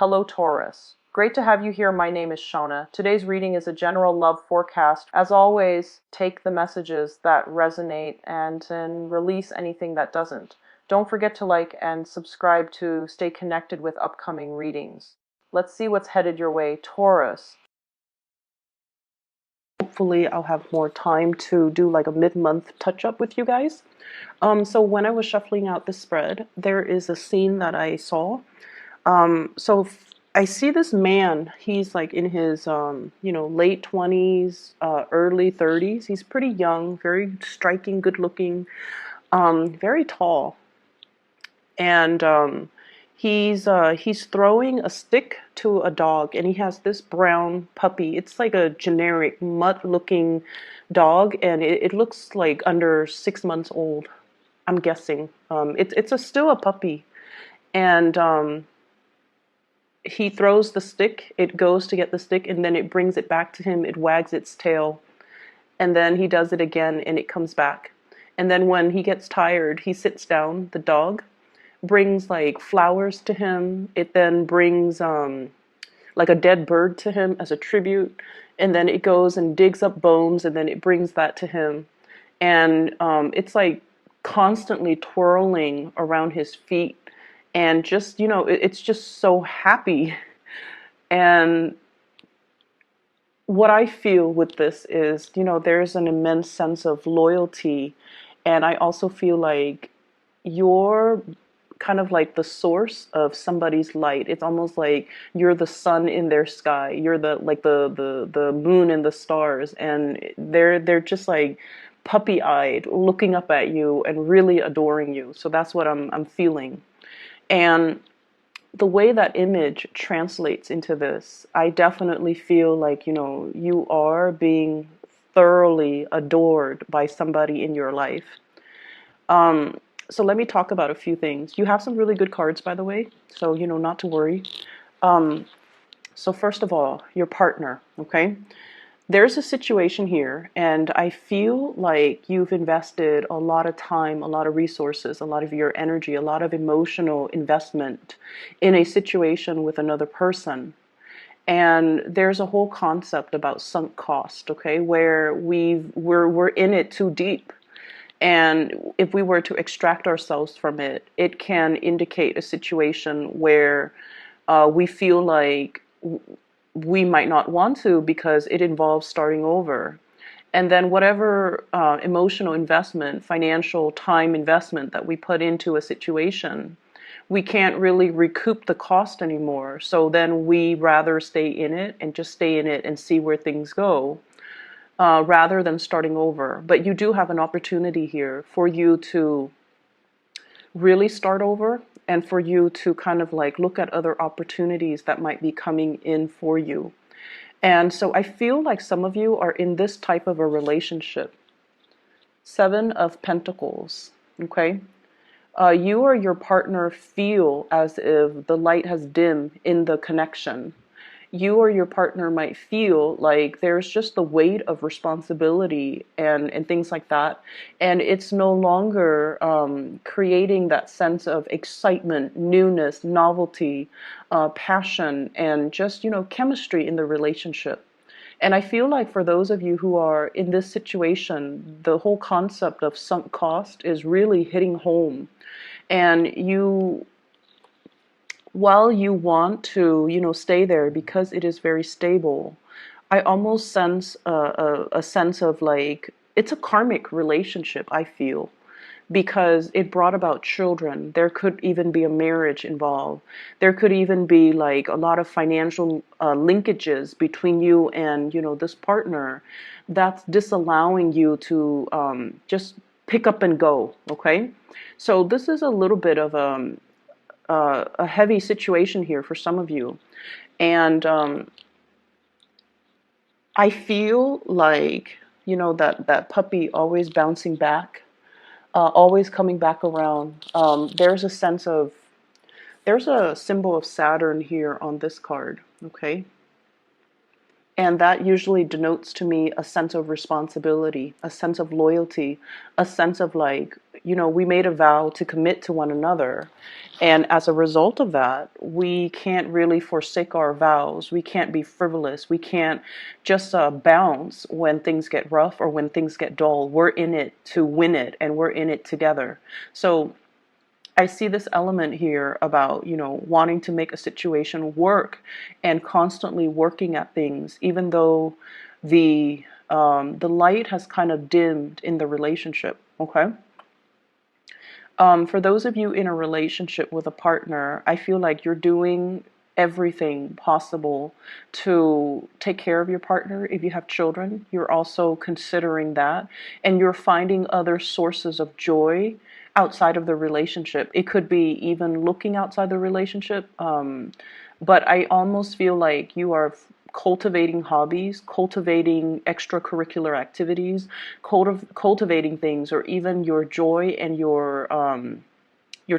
Hello, Taurus. Great to have you here. My name is Shona. Today's reading is a general love forecast. As always, take the messages that resonate and then release anything that doesn't. Don't forget to like and subscribe to stay connected with upcoming readings. Let's see what's headed your way, Taurus. Hopefully I'll have more time to do like a mid-month touch-up with you guys. So when I was shuffling out the spread, there is a scene that I saw. I see this man. He's like in his, late 20s, early 30s. He's pretty young, very striking, good looking, very tall. And he's throwing a stick to a dog, and he has this brown puppy. It's like a generic mutt-looking dog, and it looks like under 6 months old, I'm guessing. Still a puppy. And he throws the stick, it goes to get the stick, and then it brings it back to him, it wags its tail, and then he does it again, and it comes back. And then when he gets tired, he sits down, the dog, brings like flowers to him, it then brings like a dead bird to him as a tribute, and then it goes and digs up bones, and then it brings that to him. And it's like constantly twirling around his feet, and just, it's just so happy. And what I feel with this is, there's an immense sense of loyalty. And I also feel like you're kind of like the source of somebody's light. It's almost like you're the sun in their sky. You're the moon and the stars, and they're just like puppy-eyed, looking up at you and really adoring you. So that's what I'm feeling. And the way that image translates into this, I definitely feel like, you are being thoroughly adored by somebody in your life. So let me talk about a few things. You have some really good cards, by the way, so, not to worry. So first of all, your partner, okay? There's a situation here, and I feel like you've invested a lot of time, a lot of resources, a lot of your energy, a lot of emotional investment in a situation with another person. And there's a whole concept about sunk cost, okay, where we're in it too deep. And if we were to extract ourselves from it, it can indicate a situation where we feel like we might not want to, because it involves starting over. And then whatever emotional investment, financial time investment that we put into a situation, we can't really recoup the cost anymore. So then we rather stay in it and just stay in it and see where things go, rather than starting over. But you do have an opportunity here for you to really start over, and for you to kind of like look at other opportunities that might be coming in for you. And so I feel like some of you are in this type of a relationship. 7 of Pentacles, okay? You or your partner feel as if the light has dimmed in the connection. You or your partner might feel like there's just the weight of responsibility and things like that. And it's no longer creating that sense of excitement, newness, novelty, passion, and just, chemistry in the relationship. And I feel like for those of you who are in this situation, the whole concept of sunk cost is really hitting home. And while you want to, stay there because it is very stable, I almost sense a sense of like, it's a karmic relationship, I feel, because it brought about children. There could even be a marriage involved. There could even be like a lot of financial linkages between you and, this partner that's disallowing you to just pick up and go, okay? So this is a little bit of a heavy situation here for some of you. And I feel like, that puppy always bouncing back, always coming back around. There's a symbol of Saturn here on this card, okay? And that usually denotes to me a sense of responsibility, a sense of loyalty, a sense of like, we made a vow to commit to one another. And as a result of that, we can't really forsake our vows. We can't be frivolous. We can't just bounce when things get rough or when things get dull. We're in it to win it, and we're in it together. So I see this element here about, wanting to make a situation work and constantly working at things, even though the light has kind of dimmed in the relationship. Okay. For those of you in a relationship with a partner, I feel like you're doing everything possible to take care of your partner. If you have children, you're also considering that, and you're finding other sources of joy outside of the relationship. It could be even looking outside the relationship, but I almost feel like you are cultivating hobbies, cultivating extracurricular activities, cultivating things, or even your joy and your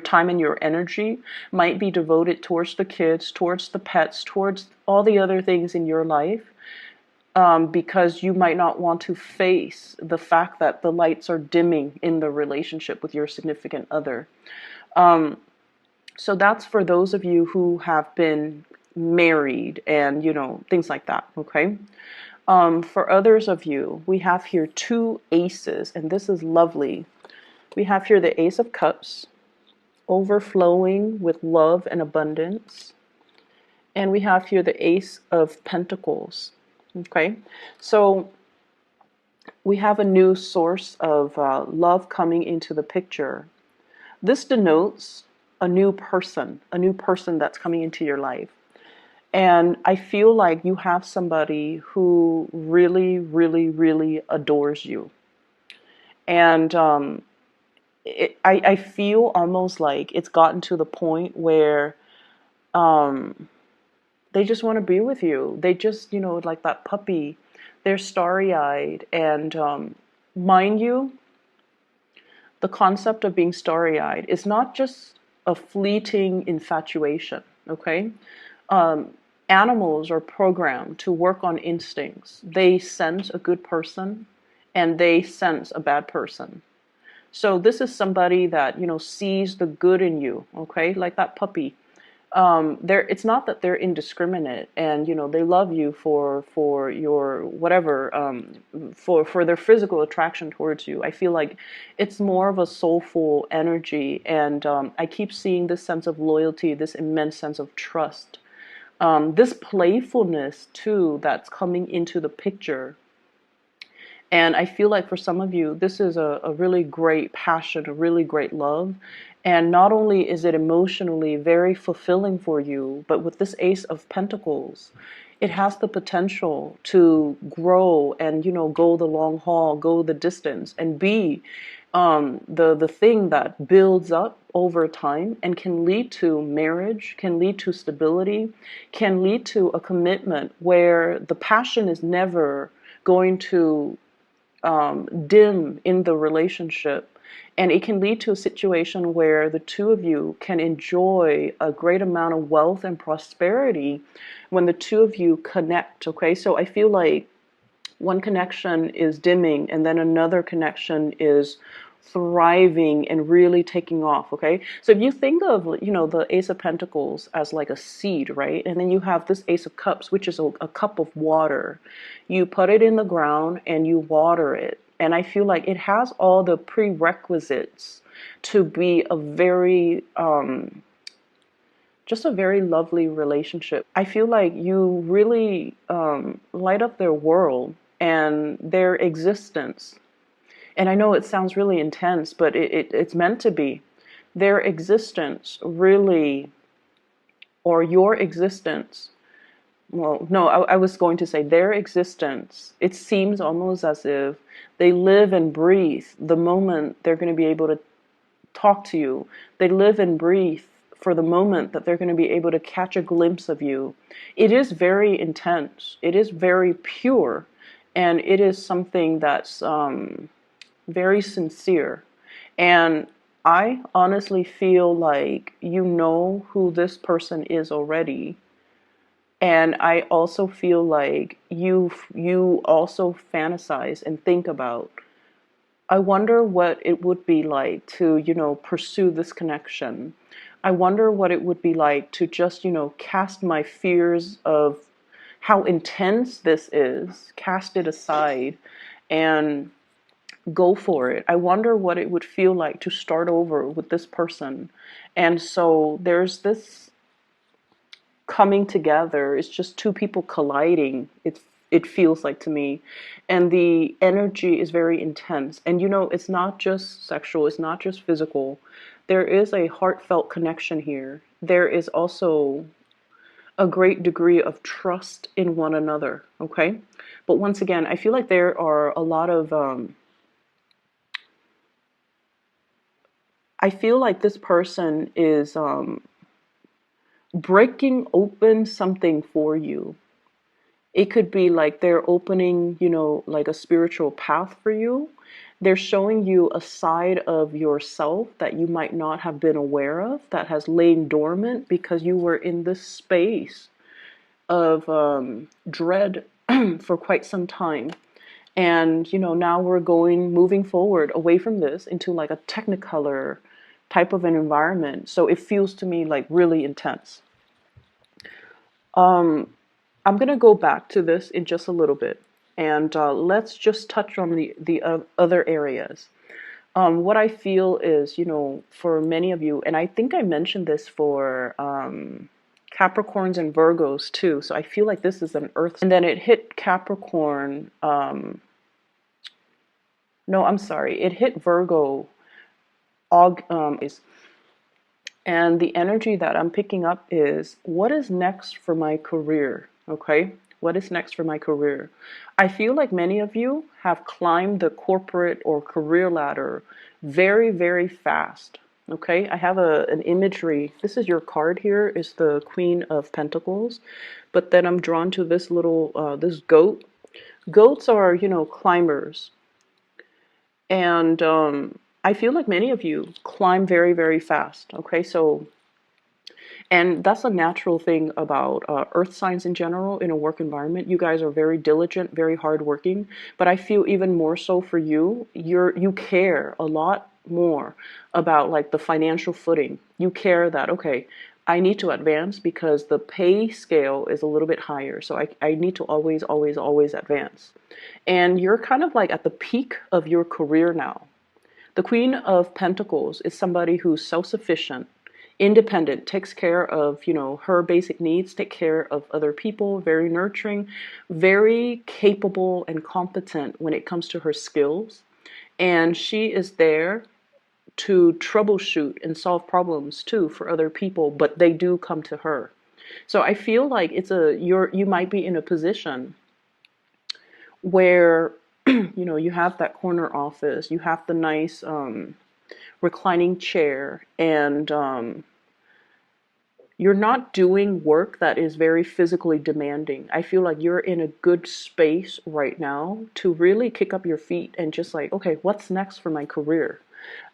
time and your energy might be devoted towards the kids, towards the pets, towards all the other things in your life, because you might not want to face the fact that the lights are dimming in the relationship with your significant other. So that's for those of you who have been married and, things like that, okay? For others of you, we have here two aces, and this is lovely. We have here the Ace of Cups, overflowing with love and abundance. And we have here the Ace of Pentacles, okay? So we have a new source of love coming into the picture. This denotes a new person that's coming into your life. And I feel like you have somebody who really, really, really adores you. And I feel almost like it's gotten to the point where they just want to be with you. They just, like that puppy, they're starry-eyed. And mind you, the concept of being starry-eyed is not just a fleeting infatuation, okay? Animals are programmed to work on instincts. They sense a good person and they sense a bad person. So this is somebody that, sees the good in you, okay? Like that puppy. It's not that they're indiscriminate and, they love you for your whatever, for their physical attraction towards you. I feel like it's more of a soulful energy. And I keep seeing this sense of loyalty, this immense sense of trust. This playfulness too that's coming into the picture. And I feel like for some of you, this is a really great passion, a really great love. And not only is it emotionally very fulfilling for you, but with this Ace of Pentacles, it has the potential to grow and, go the long haul, go the distance, and be the thing that builds up over time and can lead to marriage, can lead to stability, can lead to a commitment where the passion is never going to dim in the relationship. And it can lead to a situation where the two of you can enjoy a great amount of wealth and prosperity when the two of you connect, okay? So I feel like one connection is dimming and then another connection is thriving and really taking off, okay? So if you think of, the Ace of Pentacles as like a seed, right? And then you have this Ace of Cups, which is a cup of water. You put it in the ground and you water it. And I feel like it has all the prerequisites to be a very, just a very lovely relationship. I feel like you really light up their world and their existence. And I know it sounds really intense, but it's meant to be. Their existence really, or your existence, well, no, I was going to say their existence, it seems almost as if they live and breathe the moment they're going to be able to talk to you. They live and breathe for the moment that they're going to be able to catch a glimpse of you. It is very intense. It is very pure. And it is something that's very sincere. And I honestly feel like you know who this person is already. And I also feel like you also fantasize and think about I wonder what it would be like to, pursue this connection. I wonder what it would be like to just, cast my fears of how intense this is, cast it aside, and go for it. I wonder what it would feel like to start over with this person. And so there's this coming together. It's just two people colliding. It feels like to me, and the energy is very intense. And it's not just sexual. It's not just physical. There is a heartfelt connection here. There is also a great degree of trust in one another. Okay, but once again, I feel like there are a lot of I feel like this person is breaking open something for you. It could be like they're opening, like a spiritual path for you. They're showing you a side of yourself that you might not have been aware of, that has lain dormant because you were in this space of dread for quite some time. And, now we're moving forward away from this into like a technicolor type of an environment. So it feels to me like really intense. I'm going to go back to this in just a little bit, and let's just touch on the other areas. What I feel is, for many of you, and I think I mentioned this for Capricorns and Virgos too, so I feel like this is an Earth, and then it hit Capricorn, no, I'm sorry, it hit Virgo, and the energy that I'm picking up is, what is next for my career? Okay, what is next for my career? I feel like many of you have climbed the corporate or career ladder very, very fast. Okay, I have an imagery. This is your card here, is the Queen of Pentacles. But then I'm drawn to this little, this goat. Goats are, climbers. And I feel like many of you climb very, very fast. Okay, so, and that's a natural thing about earth signs in general in a work environment. You guys are very diligent, very hardworking, but I feel even more so for you. You care a lot more about like the financial footing. You care that, okay, I need to advance because the pay scale is a little bit higher. So I need to always, always, always advance. And you're kind of like at the peak of your career now. The Queen of Pentacles is somebody who's self-sufficient, independent, takes care of, her basic needs, take care of other people, very nurturing, very capable and competent when it comes to her skills. And she is there to troubleshoot and solve problems too for other people, but they do come to her. So I feel like you might be in a position where you have that corner office, you have the nice reclining chair, and you're not doing work that is very physically demanding. I feel like you're in a good space right now to really kick up your feet and just like, okay, what's next for my career?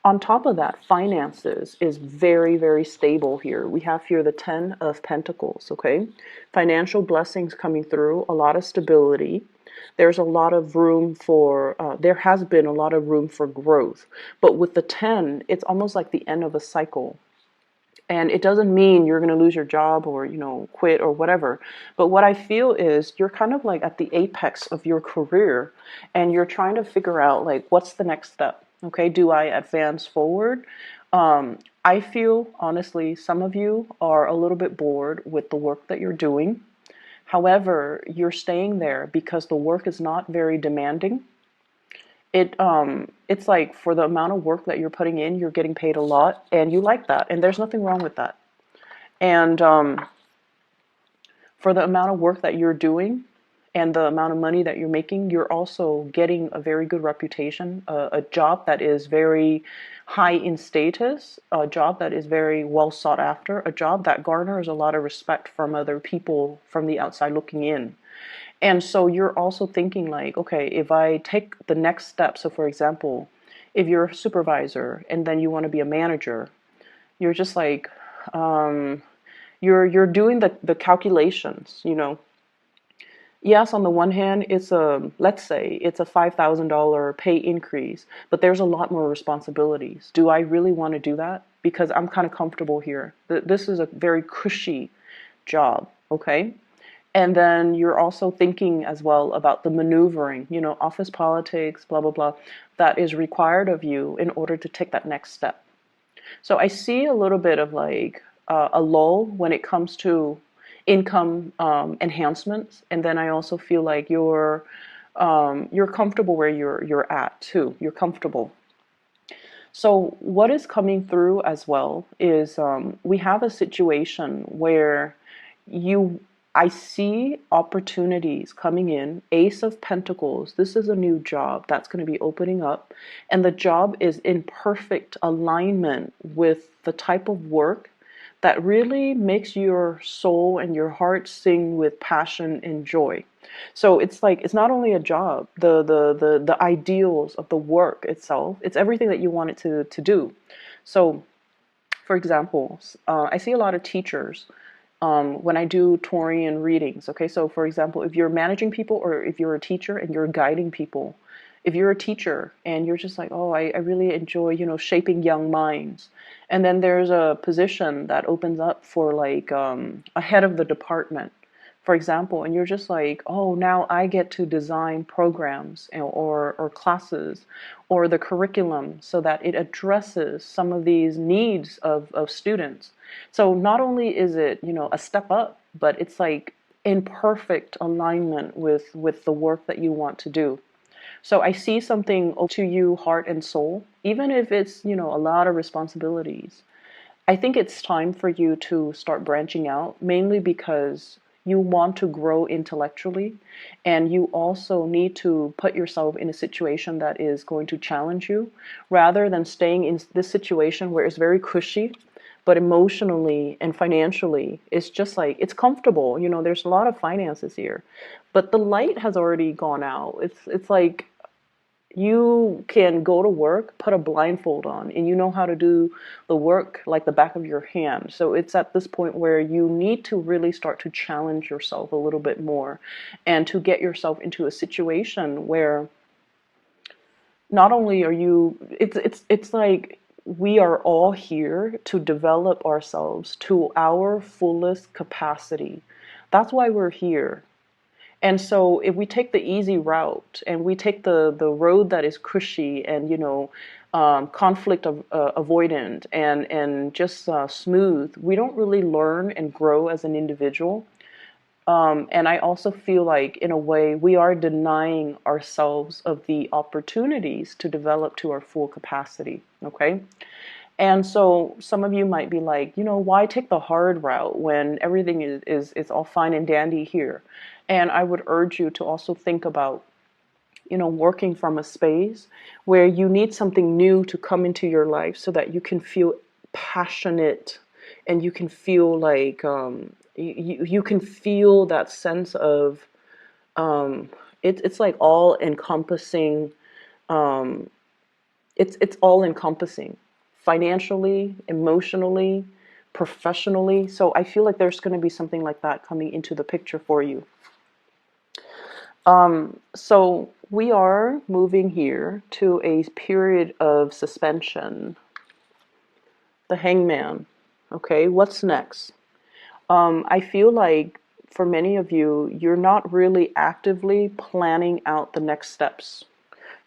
On top of that, finances is very, very stable here. We have here the 10 of Pentacles, okay? Financial blessings coming through, a lot of stability. There's a lot of room for, there has been a lot of room for growth. But with the 10, it's almost like the end of a cycle. And it doesn't mean you're going to lose your job or, quit or whatever. But what I feel is you're kind of like at the apex of your career and you're trying to figure out like, what's the next step? Okay, do I advance forward? I feel, honestly, some of you are a little bit bored with the work that you're doing. However, you're staying there because the work is not very demanding. It's like for the amount of work that you're putting in, you're getting paid a lot, and you like that, and there's nothing wrong with that. And for the amount of work that you're doing and the amount of money that you're making, you're also getting a very good reputation, a job that is very high in status, a job that is very well sought after, a job that garners a lot of respect from other people from the outside looking in. And so you're also thinking like, okay, if I take the next step, so for example, if you're a supervisor and then you want to be a manager, you're just like, you're doing the calculations, Yes, on the one hand, it's a, let's say it's a $5,000 pay increase, but there's a lot more responsibilities. Do I really want to do that? Because I'm kind of comfortable here. This is a very cushy job, okay? And then you're also thinking as well about the maneuvering, office politics, blah, blah, blah, that is required of you in order to take that next step. So I see a little bit of like a lull when it comes to income enhancements, and then I also feel like you're comfortable where you're at too. You're comfortable. So what is coming through as well is we have a situation where you I see opportunities coming in. Ace of Pentacles. This is a new job that's going to be opening up, and the job is in perfect alignment with the type of work that really makes your soul and your heart sing with passion and joy. So it's like it's not only a job, the ideals of the work itself, it's everything that you want it to do. So for example, I see a lot of teachers when I do Taurian readings. Okay, so for example, if you're managing people or if you're a teacher and you're guiding people, if you're a teacher and you're just like, oh, I really enjoy, shaping young minds. And then there's a position that opens up for like a head of the department, for example, and you're just like, oh, now I get to design programs or classes or the curriculum so that it addresses some of these needs of students. So not only is it, a step up, but it's like in perfect alignment with the work that you want to do. So I see something to you, heart and soul, even if it's, a lot of responsibilities. I think it's time for you to start branching out, mainly because you want to grow intellectually, and you also need to put yourself in a situation that is going to challenge you, rather than staying in this situation where it's very cushy, but emotionally and financially, it's just like it's comfortable. There's a lot of finances here, but the light has already gone out. It's like you can go to work, put a blindfold on, and you know how to do the work like the back of your hand. So it's at this point where you need to really start to challenge yourself a little bit more and to get yourself into a situation where not only are you, it's like we are all here to develop ourselves to our fullest capacity. That's why we're here. And so if we take the easy route and we take the road that is cushy and, conflict avoidant and just smooth, we don't really learn and grow as an individual. And I also feel like, in a way, we are denying ourselves of the opportunities to develop to our full capacity. Okay. And so some of you might be like, why take the hard route when everything is all fine and dandy here? And I would urge you to also think about, working from a space where you need something new to come into your life so that you can feel passionate and you can feel like you can feel that sense of it's like all encompassing. It's all encompassing, financially, emotionally, professionally. So I feel like there's going to be something like that coming into the picture for you. So we are moving here to a period of suspension. The Hangman. Okay, what's next? I feel like for many of you, you're not really actively planning out the next steps.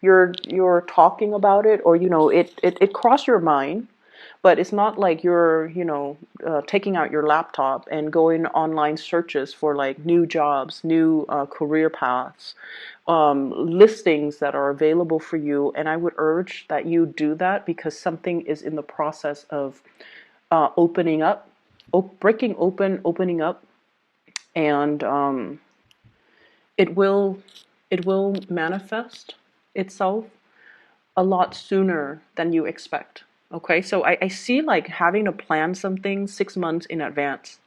You're talking about it, or it crossed your mind, but it's not like you're taking out your laptop and going online searches for like new jobs, new career paths, listings that are available for you. And I would urge that you do that, because something is in the process of opening up, breaking open, opening up, and it will manifest itself a lot sooner than you expect. Okay, so I see like having to plan something 6 months in advance.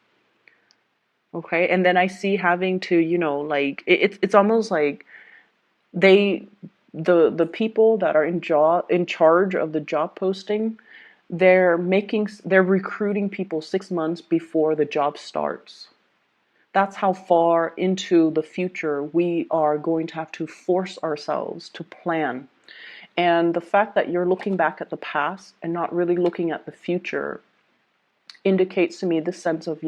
Okay, and then I see having to, like it's almost like they the people that are in charge of the job posting, they're recruiting people 6 months before the job starts. That's how far into the future we are going to have to force ourselves to plan. And the fact that you're looking back at the past and not really looking at the future indicates to me this sense of,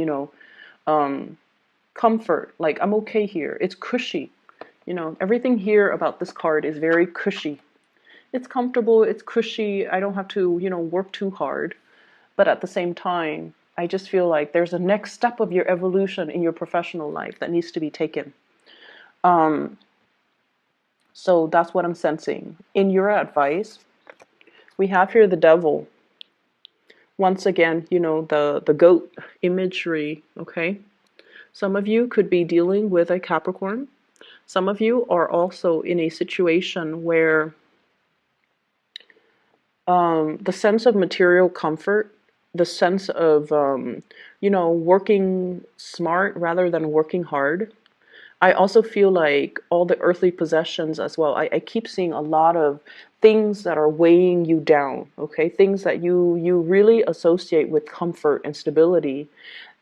comfort. Like, I'm okay here. It's cushy. Everything here about this card is very cushy. It's comfortable, it's cushy. I don't have to, work too hard. But at the same time, I just feel like there's a next step of your evolution in your professional life that needs to be taken. So that's what I'm sensing. In your advice, we have here the devil. Once again, the goat imagery, okay? Some of you could be dealing with a Capricorn. Some of you are also in a situation where the sense of material comfort, the sense of, working smart rather than working hard. I also feel like all the earthly possessions as well. I keep seeing a lot of things that are weighing you down, okay? Things that you really associate with comfort and stability.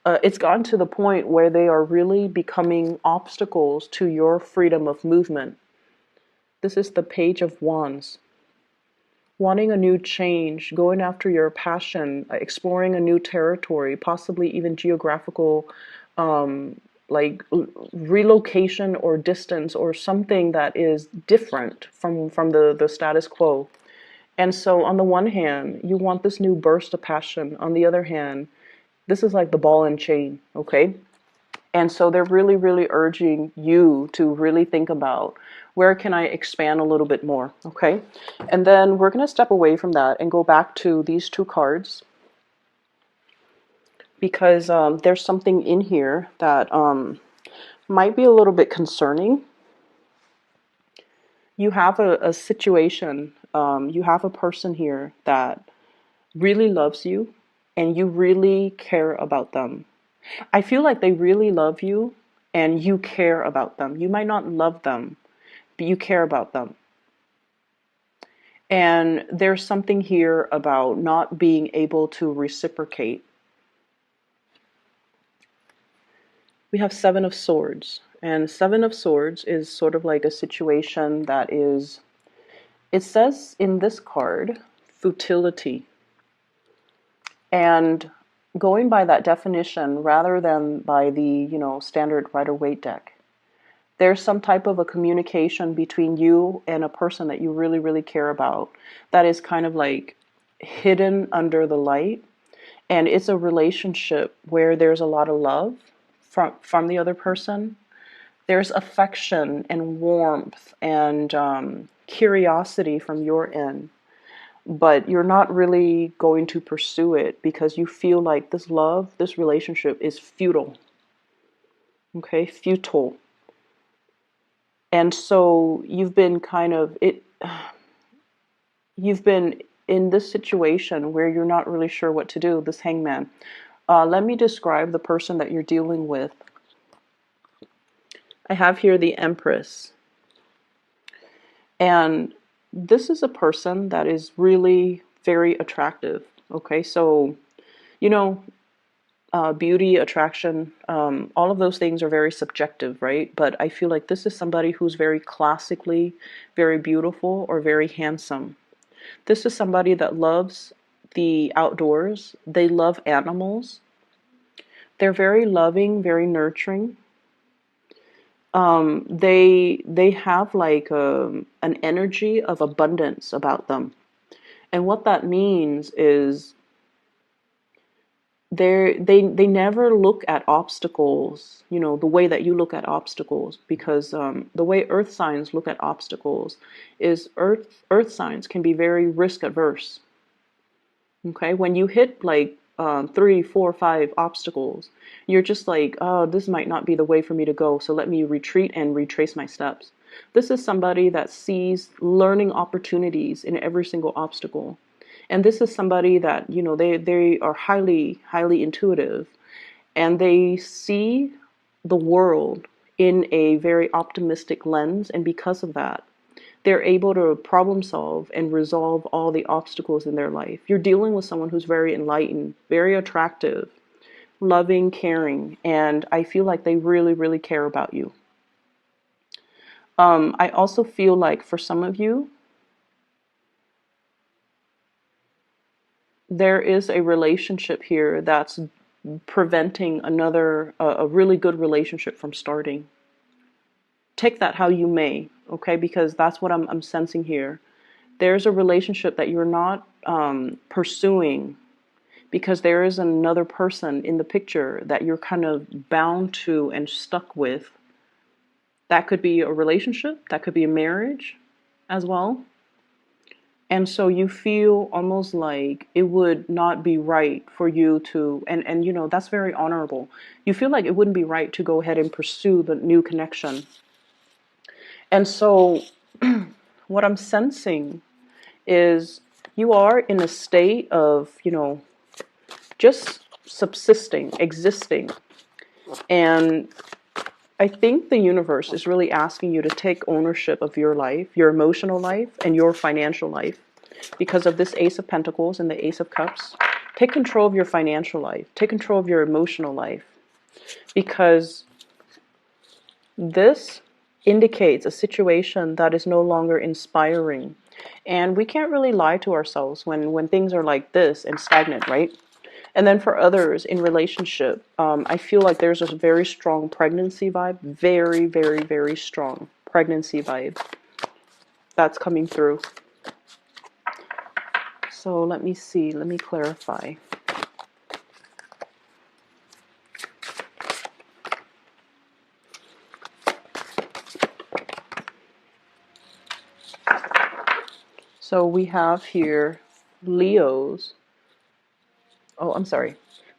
It's gotten to the point where they are really becoming obstacles to your freedom of movement. This is the Page of Wands. Wanting a new change, going after your passion, exploring a new territory, possibly even geographical, like relocation or distance or something that is different from the status quo. And so on the one hand, you want this new burst of passion. On the other hand, this is like the ball and chain, okay? And so they're really, really urging you to really think about, where can I expand a little bit more, okay? And then we're going to step away from that and go back to these two cards, because there's something in here that might be a little bit concerning. You have a situation, you have a person here that really loves you and you really care about them. I feel like they really love you and you care about them. You might not love them, but you care about them. And there's something here about not being able to reciprocate. We have Seven of Swords. And Seven of Swords is sort of like a situation that is, it says in this card, futility. And going by that definition, rather than by the, standard Rider-Waite deck, there's some type of a communication between you and a person that you really, really care about that is kind of like hidden under the light. And it's a relationship where there's a lot of love from the other person. There's affection and warmth and curiosity from your end. But you're not really going to pursue it because you feel like this love, this relationship is futile. Okay, futile. And so you've been you've been in this situation where you're not really sure what to do, this Hangman. Let me describe the person that you're dealing with. I have here the Empress. And this is a person that is really very attractive. Okay, so, beauty, attraction, all of those things are very subjective, right? But I feel like this is somebody who's very classically very beautiful or very handsome. This is somebody that loves the outdoors. They love animals. They're very loving, very nurturing. They have like an energy of abundance about them. And what that means is they never look at obstacles, the way that you look at obstacles, because the way earth signs look at obstacles is earth signs can be very risk averse. Okay, when you hit like 3, 4, 5 obstacles, you're just like, oh, this might not be the way for me to go, so let me retreat and retrace my steps. This is somebody that sees learning opportunities in every single obstacle. And this is somebody that, they are highly, highly intuitive, and they see the world in a very optimistic lens. And because of that, they're able to problem solve and resolve all the obstacles in their life. You're dealing with someone who's very enlightened, very attractive, loving, caring, and I feel like they really, really care about you. I also feel like for some of you, there is a relationship here that's preventing a really good relationship from starting. Take that how you may, okay? Because that's what I'm sensing here. There's a relationship that you're not pursuing because there is another person in the picture that you're kind of bound to and stuck with. That could be a relationship, that could be a marriage as well. And so you feel almost like it would not be right for you to, and you know, that's very honorable. You feel like it wouldn't be right to go ahead and pursue the new connection. And so what I'm sensing is you are in a state of, you know, just subsisting, existing. And I think the universe is really asking you to take ownership of your life, your emotional life, and your financial life. Because of this Ace of Pentacles and the Ace of Cups, take control of your financial life. Take control of your emotional life. Because this indicates a situation that is no longer inspiring. And we can't really lie to ourselves when things are like this and stagnant, right? And then for others in relationship, I feel like there's a very strong pregnancy vibe. Very, very, very strong pregnancy vibe that's coming through. So let me see. Let me clarify. So we have here Leos. Oh, I'm sorry.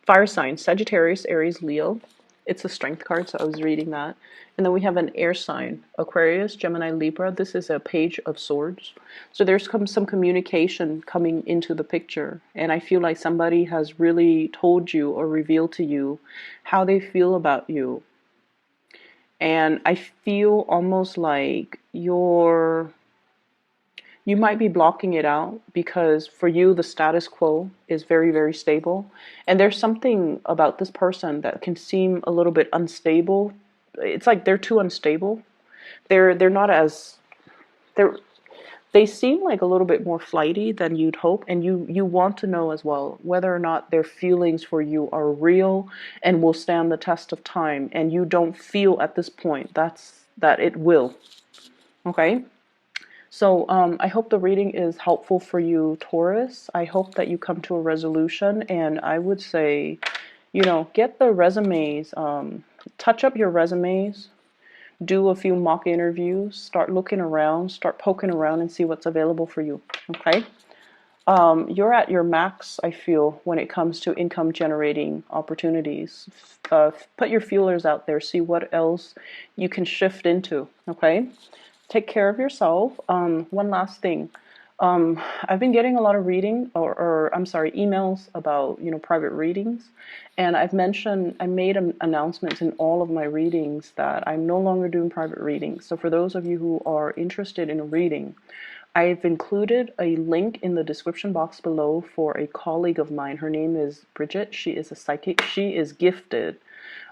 Fire signs, Sagittarius, Aries, Leo. It's a strength card, so I was reading that. And then we have an air sign, Aquarius, Gemini, Libra. This is a page of swords. So there's some communication coming into the picture. And I feel like somebody has really told you or revealed to you how they feel about you. And I feel almost like you might be blocking it out because for you, the status quo is very, very stable. And there's something about this person that can seem a little bit unstable. It's like they're too unstable. They're not as, they seem like a little bit more flighty than you'd hope. And you want to know as well whether or not their feelings for you are real and will stand the test of time. And you don't feel at this point that it will. Okay? So I hope the reading is helpful for you, Taurus. I hope that you come to a resolution, and I would say, you know, get the resumes, touch up your resumes, do a few mock interviews, start looking around, start poking around and see what's available for you, okay? You're at your max, I feel, when it comes to income generating opportunities. Put your feelers out there, see what else you can shift into, okay? Take care of yourself. One last thing. I've been getting a lot of reading, or I'm sorry, emails about, you know, private readings. And I made announcements in all of my readings that I'm no longer doing private readings. So for those of you who are interested in a reading, I've included a link in the description box below for a colleague of mine. Her name is Bridget. She is a psychic. She is gifted.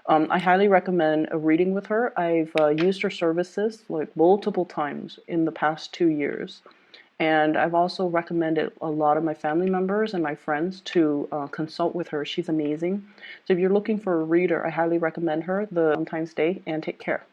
I highly recommend a reading with her. I've used her services like multiple times in the past 2 years. And I've also recommended a lot of my family members and my friends to consult with her. She's amazing. So if you're looking for a reader, I highly recommend her. The Valentine's Day, and take care.